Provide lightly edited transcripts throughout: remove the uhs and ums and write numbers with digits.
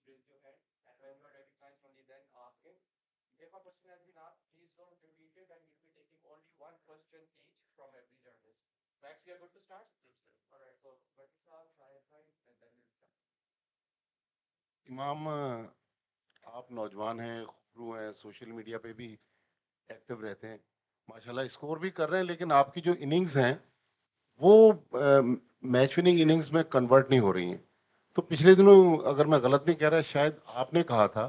raise your hand, and when you are recognized, only then ask it. If a question has been asked, please don't repeat it, and we'll be taking only one question each from every journalist. Max, we are good to start? All right, so Vatisha, Shahid bhai, and then we'll start. इमाम, आप नौजवान हैं, खूबरू हैं, social media पे भी active रहते हैं, माशाल्लाह स्कोर भी कर रहे हैं, लेकिन आपकी जो इनिंग्स हैं वो मैच विनिंग इनिंग्स में कन्वर्ट नहीं हो रही हैं। तो पिछले दिनों, अगर मैं गलत नहीं कह रहा, शायद आपने कहा था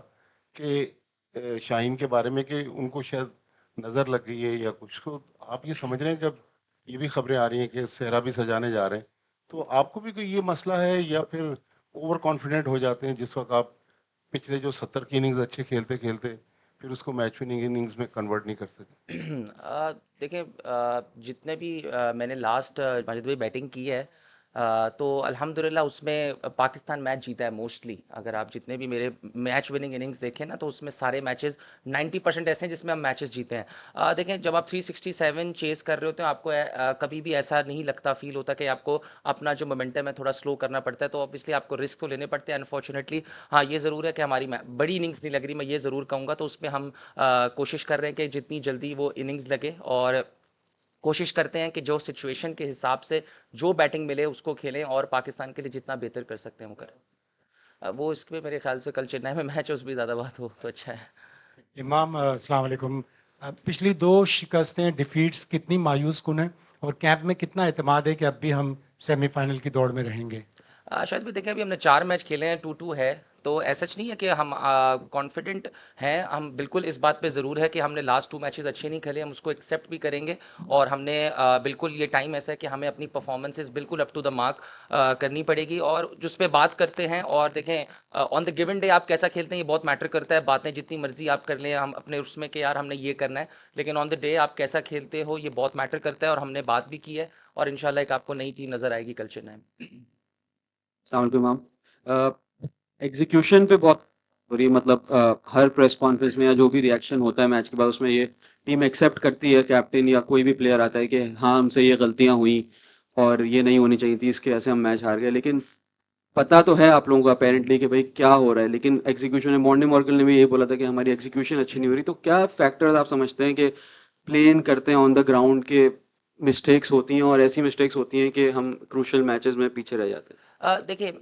कि शाहीन के बारे में कि उनको शायद नज़र लग गई है या कुछ, तो आप ये समझ रहे हैं कि अब ये भी खबरें आ रही हैं कि सेहरा भी सजाने जा रहे हैं, तो आपको भी कोई ये मसला है या फिर ओवर कॉन्फिडेंट हो जाते हैं जिस वक्त आप पिछले जो 70 की इनिंग्स अच्छे खेलते खेलते फिर उसको मैच विनिंग इनिंग्स में कन्वर्ट नहीं कर सके? देखिए, जितने भी मैंने लास्ट माजिद भाई बैटिंग की है, तो अल्हम्दुलिल्लाह उसमें पाकिस्तान मैच जीता है मोस्टली। अगर आप जितने भी मेरे मैच विनिंग इनिंग्स देखें ना, तो उसमें सारे मैचेस 90% ऐसे हैं जिसमें हम मैचेस जीते हैं। देखें, जब आप 367 चेस कर रहे होते हैं, आपको कभी भी ऐसा नहीं लगता, फील होता कि आपको अपना जो मोमेंटम है थोड़ा स्लो करना पड़ता है, तो ऑब्वियसली आपको रिस्क तो लेने पड़ते हैं अनफॉर्चुनेटली। हाँ, ये ज़रूर है कि हमारी बड़ी इनिंग्स नहीं लग रही, मैं ये ज़रूर कहूँगा। तो उसमें हम कोशिश कर रहे हैं कि जितनी जल्दी वो इनिंग्स लगे, और कोशिश करते हैं कि जो सिचुएशन के हिसाब से जो बैटिंग मिले उसको खेलें, और पाकिस्तान के लिए जितना बेहतर कर सकते हैं वो करें। वो इसमें मेरे ख्याल से कल चेन्नई में मैच है, उस भी ज़्यादा बात हो तो अच्छा है। इमाम, अस्सलाम वालेकुम। पिछली दो शिकस्तें, डिफीट्स कितनी मायूस कुन है, और कैंप में कितना एतमाद है कि अब भी हम सेमीफाइनल की दौड़ में रहेंगे? शायद भी देखें, अभी हमने 4 मैच खेले हैं, 2-2 है, तो ऐसा नहीं है कि हम कॉन्फिडेंट हैं। हम बिल्कुल इस बात पे ज़रूर है कि हमने लास्ट 2 मैचेस अच्छे नहीं खेले, हम उसको एक्सेप्ट भी करेंगे। और हमने बिल्कुल, ये टाइम ऐसा है कि हमें अपनी परफॉर्मेंसेस बिल्कुल अप टू द मार्क करनी पड़ेगी, और जिस पे बात करते हैं। और देखें, ऑन द गिवन डे आप कैसा खेलते हैं ये बहुत मैटर करता है। बातें जितनी मर्जी आप कर लें हम अपने उसमें कि यार हमने ये करना है, लेकिन ऑन द डे आप कैसा खेलते हो ये बहुत मैटर करता है, और हमने बात भी की है। और इंशाल्लाह एक आपको नई टीम नज़र आएगी कल चेन्नई में। अस्सलाम मैम, एग्जीक्यूशन पे बहुत बुरी, मतलब हर प्रेस कॉन्फ्रेंस में या जो भी रिएक्शन होता है मैच के बाद, उसमें ये टीम एक्सेप्ट करती है, कैप्टन या कोई भी प्लेयर आता है कि हाँ हमसे ये गलतियां हुई और ये नहीं होनी चाहिए थी, इसके वजह से हम मैच हार गए। लेकिन पता तो है आप लोगों को अपेरेंटली कि भाई क्या हो रहा है, लेकिन एग्जीक्यूशन में मॉर्निंग मॉर्गन ने भी ये बोला था कि हमारी एग्जीक्यूशन अच्छी नहीं हो रही। तो क्या फैक्टर्स आप समझते हैं कि प्लेन करते हैं ऑन द ग्राउंड के मिस्टेक्स होती हैं, और ऐसी मिस्टेक्स होती हैं कि हम क्रूशल मैचेस में पीछे रह जाते हैं? देखिए,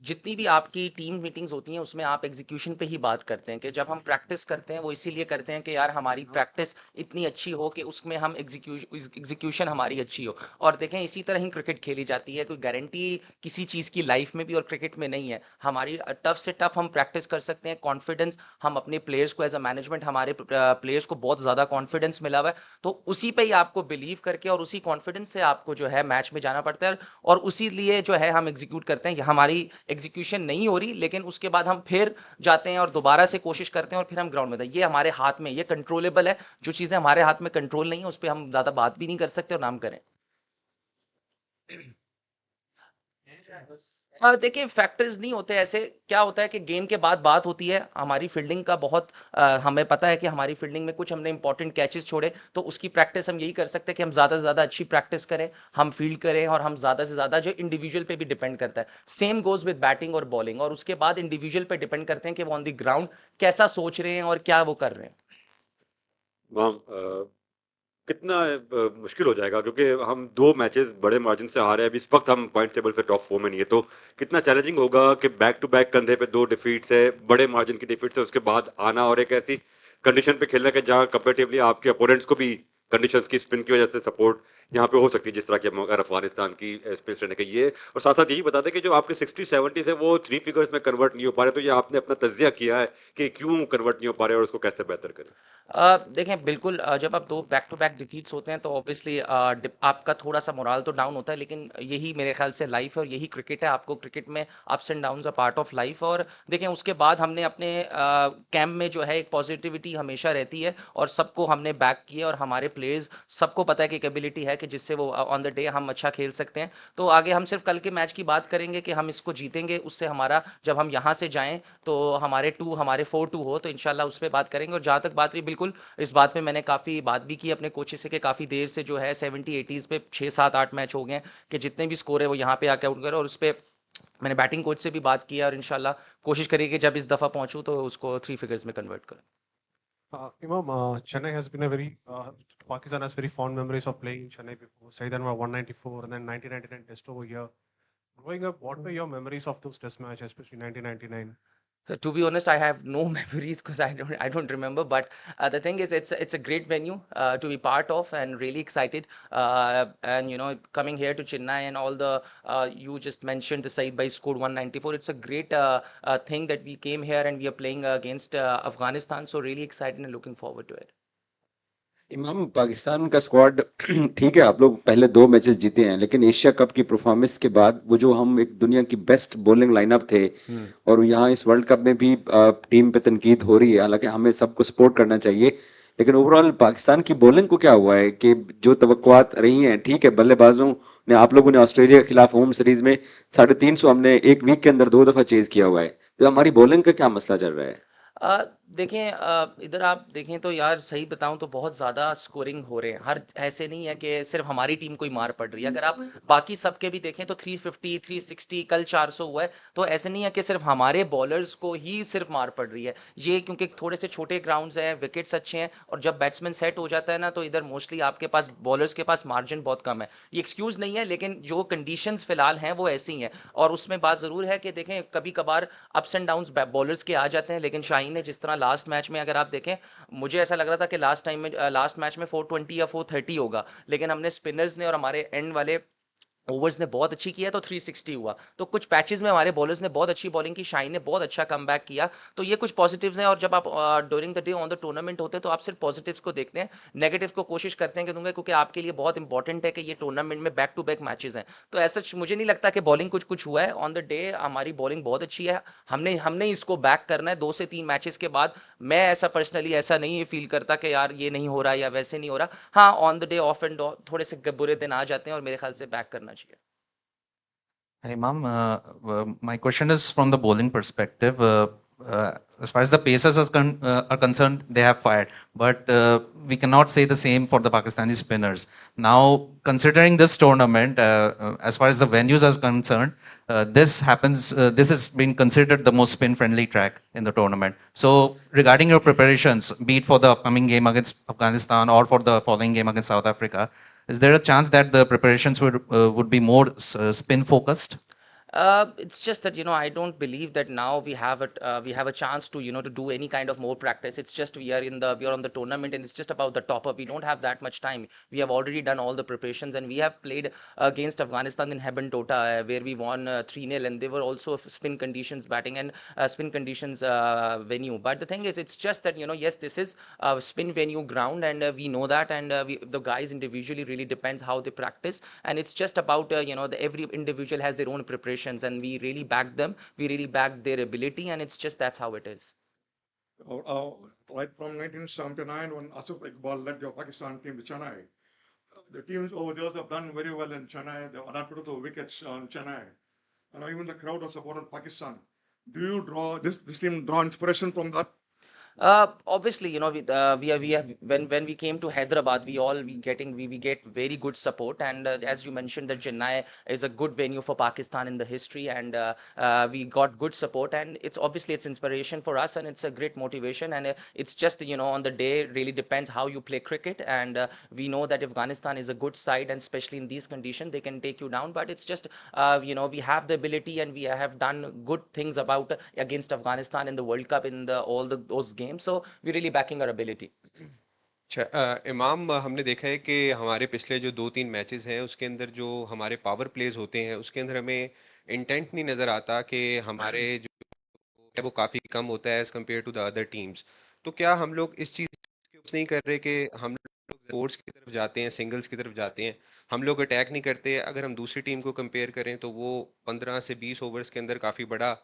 जितनी भी आपकी टीम मीटिंग्स होती हैं उसमें आप एग्जीक्यूशन पे ही बात करते हैं, कि जब हम प्रैक्टिस करते हैं वो इसीलिए करते हैं कि यार हमारी प्रैक्टिस इतनी अच्छी हो कि उसमें हम एग्जीक्यूशन हमारी अच्छी हो। और देखें, इसी तरह ही क्रिकेट खेली जाती है, कोई गारंटी किसी चीज़ की लाइफ में भी और क्रिकेट में नहीं है। हमारी टफ से टफ हम प्रैक्टिस कर सकते हैं, कॉन्फिडेंस हम अपने प्लेयर्स को, एज अ मैनेजमेंट हमारे प्लेयर्स को बहुत ज़्यादा कॉन्फिडेंस मिला हुआ है, तो उसी पे ही आपको बिलीव करके और उसी कॉन्फिडेंस से आपको जो है मैच में जाना पड़ता है। और उसी लिए जो है हम एग्जीक्यूट करते हैं। हमारी एग्जीक्यूशन नहीं हो रही, लेकिन उसके बाद हम फिर जाते हैं और दोबारा से कोशिश करते हैं, और फिर हम ग्राउंड में, ये हमारे हाथ में, ये कंट्रोलेबल है। जो चीज़ें हमारे हाथ में कंट्रोल नहीं है उस पर हम ज़्यादा बात भी नहीं कर सकते और नाम करें। देखिए, फैक्टर्स नहीं होते ऐसे। क्या होता है कि गेम के बाद बात होती है हमारी फील्डिंग का बहुत, हमें पता है कि हमारी फील्डिंग में कुछ हमने इंपॉर्टेंट कैचेस छोड़े, तो उसकी प्रैक्टिस हम यही कर सकते हैं कि हम ज़्यादा से ज़्यादा अच्छी प्रैक्टिस करें, हम फील्ड करें, और हम ज़्यादा से ज़्यादा, जो इंडिविजुअल पे भी डिपेंड करता है, सेम गोज विद बैटिंग और बॉलिंग, और उसके बाद इंडिविजुअल पे डिपेंड करते हैं कि वो ऑन द ग्राउंड कैसा सोच रहे हैं और क्या वो कर रहे हैं। वहाँ कितना मुश्किल हो जाएगा, क्योंकि हम 2 मैचेस बड़े मार्जिन से हारे हैं। अभी इस वक्त हम पॉइंट टेबल पे टॉप 4 में नहीं है, तो कितना चैलेंजिंग होगा कि बैक टू बैक कंधे पे 2 डिफीट्स है, बड़े मार्जिन की डिफीट्स है, उसके बाद आना और एक ऐसी कंडीशन पे खेलना कि जहाँ कंपेरेटिवली आपके अपोनेंट्स को भी कंडीशंस की स्पिन की वजह से सपोर्ट यहाँ पे हो सकती है, जिस तरह की अगर अफगानिस्तान की स्पेस रहने का ये। और साथ साथ यही बता दें कि जो आपके 60-70 है वो 3 फिगर्स में कन्वर्ट नहीं हो पा रहे, तो ये आपने अपना तज्जिया किया है कि क्यों कन्वर्ट नहीं हो पा रहे और उसको कैसे बेहतर करें? देखें, बिल्कुल, जब आप 2 बैक टू बैक डिफीट्स होते हैं तो ऑब्वियसली आपका थोड़ा सा मोराल तो डाउन होता है, लेकिन यही मेरे ख्याल से लाइफ है और यही क्रिकेट है। आपको क्रिकेट में ups and downs a part of life. और देखें, उसके बाद हमने अपने कैंप में जो है एक पॉजिटिविटी हमेशा रहती है, और सबको हमने बैक किया, और हमारे प्लेयर्स सबको पता है कि कैपेबिलिटी है कि जिससे वो ऑन द डे हम अच्छा खेल सकते हैं। तो आगे हम सिर्फ कल के मैच की बात करेंगे कि हम इसको जीतेंगे, उससे हमारा, जब हम यहाँ से जाएं तो हमारे 4-2 हो, तो इंशाल्लाह उस पर बात करेंगे। और जहाँ तक बात रही, बिल्कुल इस बात पे मैंने काफ़ी बात भी की अपने कोचेस से कि काफ़ी देर से जो है 70-80s पे 6-7-8 मैच हो गए हैं कि जितने भी स्कोर है वो यहाँ पे आके आउट करे, और उस पर मैंने बैटिंग कोच से भी बात की है और इंशाल्लाह कोशिश करेगी कि जब इस दफ़ा पहुंचूं तो उसको 3 फिगर्स में कन्वर्ट करूं. Imam, Chennai has been a Pakistan has very fond memories of playing in Chennai before. Saeed Anwar 194 and then 1999 test over here. Growing up, what were your memories of those test matches, especially 1999? So to be honest, I have no memories because I don't remember. But the thing is, it's a great venue to be part of, and really excited. And coming here to Chennai and all the you just mentioned the Saeed Bhai scored 194. It's a great thing that we came here and we are playing against Afghanistan. So really excited and looking forward to it. इमाम, पाकिस्तान का squad ठीक है, आप लोग पहले 2 matches जीते हैं, लेकिन एशिया कप की परफॉर्मेंस के बाद वो जो हम एक दुनिया की बेस्ट बॉलिंग लाइनअप थे, और यहाँ इस वर्ल्ड कप में भी टीम पे तनकीद हो रही है, हालांकि हमें सबको सपोर्ट करना चाहिए, लेकिन ओवरऑल पाकिस्तान की बॉलिंग को क्या हुआ है कि जो तवक्कुआत रही हैं, ठीक है, बल्लेबाजों ने, आप लोगों ने ऑस्ट्रेलिया के खिलाफ होम सीरीज में 350 हमने एक वीक के अंदर 2 दफा चेज किया हुआ है, तो हमारी बॉलिंग का क्या मसला चल रहा है? देखें, इधर आप देखें तो यार सही बताऊं तो बहुत ज़्यादा स्कोरिंग हो रहे हैं. हर ऐसे नहीं है कि सिर्फ हमारी टीम को ही मार पड़ रही है. अगर आप बाकी सबके भी देखें तो 350 360 कल 400 हुआ है. तो ऐसे नहीं है कि सिर्फ हमारे बॉलर्स को ही सिर्फ मार पड़ रही है. ये क्योंकि थोड़े से छोटे ग्राउंड्स हैं, विकेट्स अच्छे हैं, और जब बैट्समैन सेट हो जाता है ना तो इधर मोस्टली आपके पास बॉलर्स के पास मार्जिन बहुत कम है. ये एक्सक्यूज़ नहीं है, लेकिन जो कंडीशंस फिलहाल हैं वो ऐसी हैं. और उसमें बात ज़रूर है कि देखें कभी कभार अप्स एंड डाउन्स बॉलर्स के आ जाते हैं, लेकिन शाहीन ने जिस तरह लास्ट मैच में, अगर आप देखें, मुझे ऐसा लग रहा था कि लास्ट मैच में 420 या 430 होगा, लेकिन हमने स्पिनर्स ने और हमारे एंड वाले ओवर्स ने बहुत अच्छी किया तो 360 हुआ. तो कुछ पैचेस में हमारे बॉलर्स ने बहुत अच्छी बॉलिंग की, शाहीन ने बहुत अच्छा कमबैक किया. तो ये कुछ पॉजिटिव्स हैं. और जब आप during the day on the tournament होते हैं तो आप सिर्फ पॉजिटिव्स को देखते हैं, नेगेटिव को कोशिश करते हैं कि दूंगा, क्योंकि आपके लिए बहुत इंपॉर्टेंट है कि ये टूर्नामेंट में बैक टू बैक मैचेस हैं. तो ऐसा मुझे नहीं लगता कि बॉलिंग कुछ हुआ है. ऑन द डे हमारी बॉलिंग बहुत अच्छी है. हमने इसको बैक करना है 2 से 3 मैचेस के बाद. मैं ऐसा पर्सनली ऐसा नहीं फील करता कि यार ये नहीं हो रहा या वैसे नहीं हो रहा. हाँ, on the day of and थोड़े से बुरे दिन आ जाते हैं और मेरे ख्याल से बैक करना चाहिए. Hey, Imam, my question is from the bowling perspective. As far as the Pacers are concerned, they have fired, but we cannot say the same for the Pakistani spinners. Now, considering this tournament, as far as the venues are concerned, this has been considered the most spin-friendly track in the tournament. So, regarding your preparations, be it for the upcoming game against Afghanistan or for the following game against South Africa, is there a chance that the preparations would be more spin focused? It's just that I don't believe that now we have a chance to to do any kind of more practice. It's just we are on the tournament and it's just about the top up. We don't have that much time. We have already done all the preparations and we have played against Afghanistan in Hebben Tota where we won 3-0, and they were also spin conditions batting and spin conditions venue. But the thing is, it's just that yes, this is a spin venue ground, and we know that, and the guys individually really depends how they practice, and it's just about every individual has their own preparations, and we really back them. We really back their ability, and it's just that's how it is. Right from 1979, when Asif Iqbal led your Pakistan team to Chennai, the teams over there have done very well in Chennai. They adapted to the wickets in Chennai, and even the crowd has supported Pakistan. Do you draw this team draw inspiration from that? Obviously, we have when we came to Hyderabad, we get very good support, and as you mentioned, that Chennai is a good venue for Pakistan in the history, and we got good support, and it's inspiration for us, and it's a great motivation, and it's just on the day really depends how you play cricket, and we know that Afghanistan is a good side, and especially in these conditions, they can take you down, but it's just we have the ability, and we have done good things against Afghanistan in the World Cup in those games. So we're really backing our ability. इमाम, हमने देखा है कि हमारे पिछले जो 2-3 matches हैं उसके अंदर जो हमारे पावर प्लेज होते हैं उसके अंदर हमें इंटेंट नहीं नज़र आता कि हमारे जो है वो काफ़ी कम होता है as compare to the other teams. तो क्या हम लोग इस चीज़ के नहीं कर रहे कि हम लोग स्पोर्ट्स की तरफ जाते हैं, सिंगल्स की तरफ जाते हैं, हम लोग अटैक नहीं करते? अगर हम दूसरी टीम को कंपेयर करें तो वो 15 से 20 ओवर्स के अंदर काफ़ी बड़ा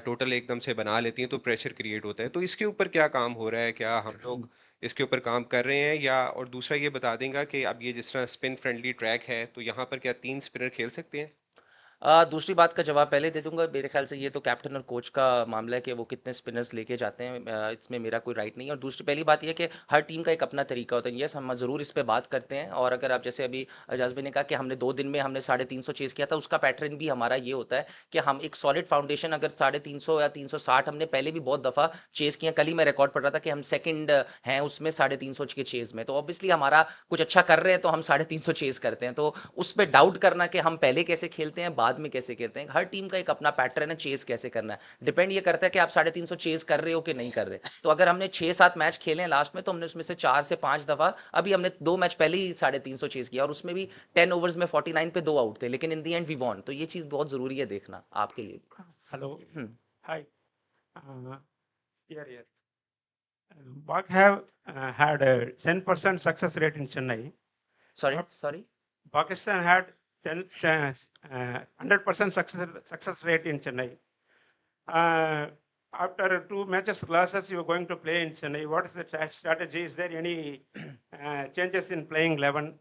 टोटल एकदम से बना लेती हैं, तो प्रेशर क्रिएट होता है. तो इसके ऊपर क्या काम हो रहा है? क्या हम लोग इसके ऊपर काम कर रहे हैं? या और दूसरा ये बता देंगे कि अब ये जिस तरह स्पिन फ्रेंडली ट्रैक है तो यहाँ पर क्या 3 स्पिनर खेल सकते हैं? दूसरी बात का जवाब पहले दे दूंगा। मेरे ख्याल से ये तो कैप्टन और कोच का मामला है कि वो कितने स्पिनर्स लेके जाते हैं, इसमें मेरा कोई राइट नहीं है। और दूसरी पहली बात ये कि हर टीम का एक अपना तरीका होता है। यस, हम ज़रूर इस पे बात करते हैं। और अगर आप जैसे अभी एजाज भाई ने कहा कि हमने 2 दिन में हमने 350 चेज़ किया था, उसका पैटर्न भी हमारा ये होता है कि हम एक सॉलिड फाउंडेशन अगर 350 या 360 हमने पहले भी बहुत दफ़ा चेज़ किया। कल ही मैं रिकॉर्ड पढ़ रहा था कि हम सेकंड हैं उसमें 350 के चेज़ में। तो ऑब्वियसली हमारा कुछ अच्छा कर रहे हैं तो हम 350 चेज़ करते हैं। तो उस पर डाउट करना कि हम पहले कैसे खेलते हैं बाद में कैसे खेलते हैं, हर टीम का एक अपना पैटर्न है चेज़ कैसे करना है। डिपेंड ये करता है कि आप 350 चेज़ कर रहे हो कि नहीं कर रहे। तो अगर हमने 6-7 मैच खेले हैं लास्ट में, तो हमने उसमें से 4 से 5 दफ़ा, अभी हमने 2 मैच पहले ही 350 चेज़ किया और उसमें भी 10 ओवर्स में 49 पे 2 आउट थे, लेकिन इन दी एंड वी वॉन। तो ये चीज़ बहुत ज़रूरी है देखना आपके लिए। Hello. Hmm, Hi. Here. Bach have had a 10% success rate in Chennai. Sorry Pakistan had 100% success rate in Chennai. After 2 matches losses, you are going to play in Chennai. What is the strategy? Is there any changes in playing 11?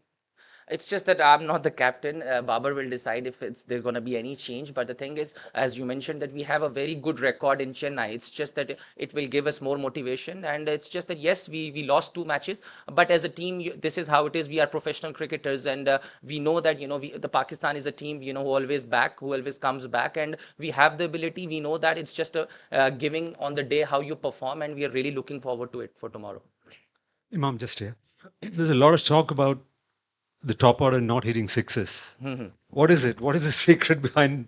It's just that I'm not the captain. Babar will decide if there's going to be any change. But the thing is, as you mentioned, that we have a very good record in Chennai. It's just that it will give us more motivation. And it's just that, yes, we lost 2 matches. But as a team, this is how it is. We are professional cricketers. And we know that, the Pakistan is a team, who always who always comes back. And we have the ability. We know that it's just giving on the day how you perform. And we are really looking forward to it for tomorrow. Imam, just here. There's a lot of talk about the top order not hitting sixes. What is it? What is the secret behind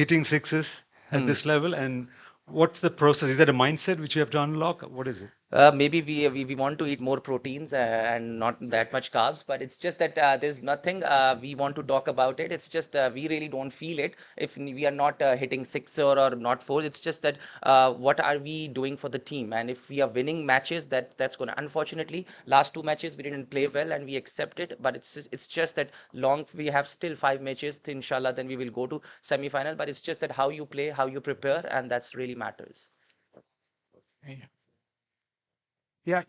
hitting sixes at this level? And what's the process? Is that a mindset which you have to unlock? What is it? Maybe we want to eat more proteins and not that much carbs, but it's just that there's nothing we want to talk about it. It's just we really don't feel it if we are not hitting 6 or not 4. It's just that what are we doing for the team, and if we are winning matches, that's going to, unfortunately, last 2 matches we didn't play well and we accept it, but it's just that we have still 5 matches, inshallah, then we will go to semi-final. But it's just that how you play, how you prepare, and that's really matters. Yeah,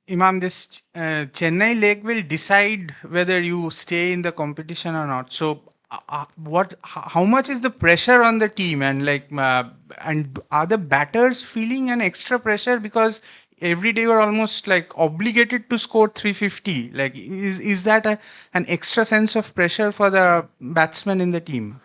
Imam, this Chennai leg will decide whether you stay in the competition or not. So, how much is the pressure on the team, and and are the batters feeling an extra pressure because every day you're almost obligated to score 350? Is that an extra sense of pressure for the batsmen in the team?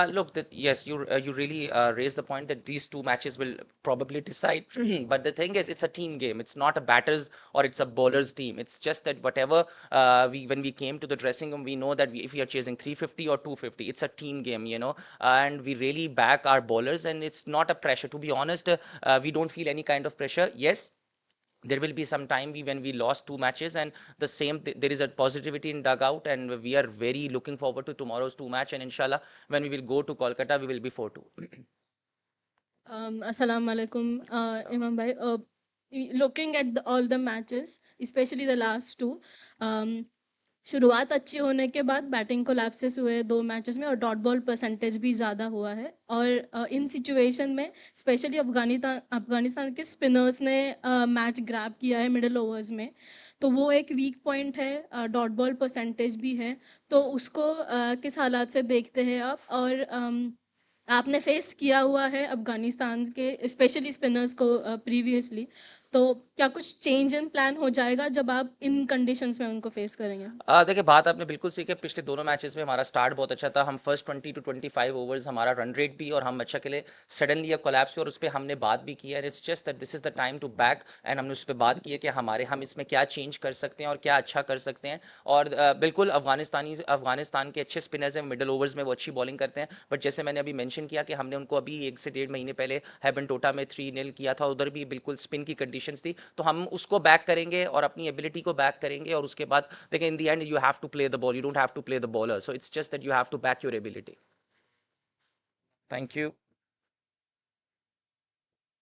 Look, yes, you really raised the point that these 2 matches will probably decide. But the thing is, it's a team game. It's not a batters or it's a bowlers team. It's just that whatever when we came to the dressing room, we know that if we are chasing 350 or 250, it's a team game, and we really back our bowlers, and it's not a pressure. To be honest, we don't feel any kind of pressure. Yes, there will be some time when we lost 2 matches, and there is a positivity in dugout, and we are very looking forward to tomorrow's 2 match, and inshallah when we will go to Kolkata we will be 4-2. Assalamu alaikum, Imam bhai. Looking at all the matches, especially the last 2, शुरुआत अच्छी होने के बाद batting collapses हुए 2 matches में और dot ball percentage भी ज़्यादा हुआ है। और इन सिचुएशन में स्पेशली अफगानिस्तान के स्पिनर्स ने मैच ग्रैब किया है मिडिल ओवर्स में, तो वो एक वीक पॉइंट है। डॉट बॉल परसेंटेज भी है, तो उसको किस हालात से देखते हैं आप? और आपने फेस किया हुआ है अफगानिस्तान के स्पेशली स्पिनर्स को प्रीवियसली, तो क्या कुछ चेंज इन प्लान हो जाएगा जब आप इन कंडीशंस में उनको फेस करेंगे? देखिए, बात आपने बिल्कुल सही है। पिछले दोनों मैचेस में हमारा स्टार्ट बहुत अच्छा था। हम फर्स्ट 20 to 25 ओवर्स हमारा रन रेट भी और हम अच्छा खेले। सडनली ये कोलैप्स हुआ और उस पर हमने बात भी की है। It's just that this is the time to back, and हमने उस पर बात की है कि हम इसमें क्या चेंज कर सकते हैं और क्या अच्छा कर सकते हैं। और बिल्कुल अफगानिस्तान के अच्छे स्पिनर्स हैं, मिडिल ओवर्स में वो अच्छी बॉलिंग करते हैं। बट जैसे मैंने अभी मेंशन किया कि हमने उनको अभी 1 से 1.5 महीने पहले हैबनटोटा में 3-0 किया था, उधर भी बिल्कुल स्पिन की कंडीशंस थी। तो हम उसको बैक करेंगे और अपनी एबिलिटी को बैक करेंगे, और उसके बाद देखिए in the end you have to play the ball, you don't have to play the bowler, so it's just that you have to back your ability. Thank you.